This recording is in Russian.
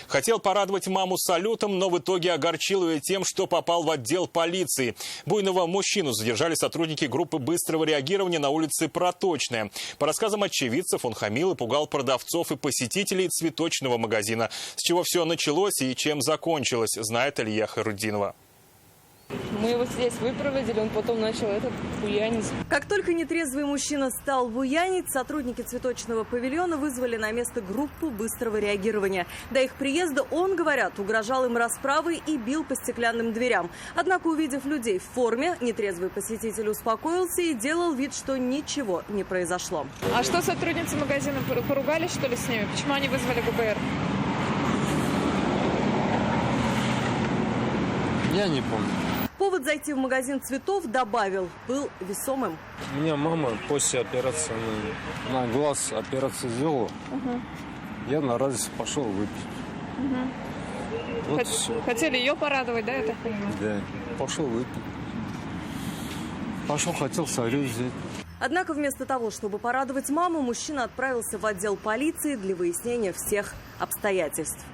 Хотел порадовать маму салютом, но в итоге огорчил ее тем, что попал в отдел полиции. Буйного мужчину задержали сотрудники группы быстрого реагирования на улице Проточная. По рассказам очевидцев, он хамил и пугал продавцов и посетителей цветочного магазина. С чего все началось и чем закончилось, знает Илья Харудинова. Мы его здесь выпроводили, он потом начал буянить. Как только нетрезвый мужчина стал буянить, сотрудники цветочного павильона вызвали на место группу быстрого реагирования. До их приезда он, говорят, угрожал им расправой и бил по стеклянным дверям. Однако, увидев людей в форме, нетрезвый посетитель успокоился и делал вид, что ничего не произошло. А что, сотрудницы магазина поругались, что ли, с ними? Почему они вызвали ГБР? Я не помню. Повод зайти в магазин цветов, добавил, был весомым. У меня мама после операции на глаз операцию сделала. Я на радость пошел выпить. Вот все. Хотели ее порадовать, да, я так понимаю? Да, пошел выпить. Пошел, хотел салют взять. Однако вместо того, чтобы порадовать маму, мужчина отправился в отдел полиции для выяснения всех обстоятельств.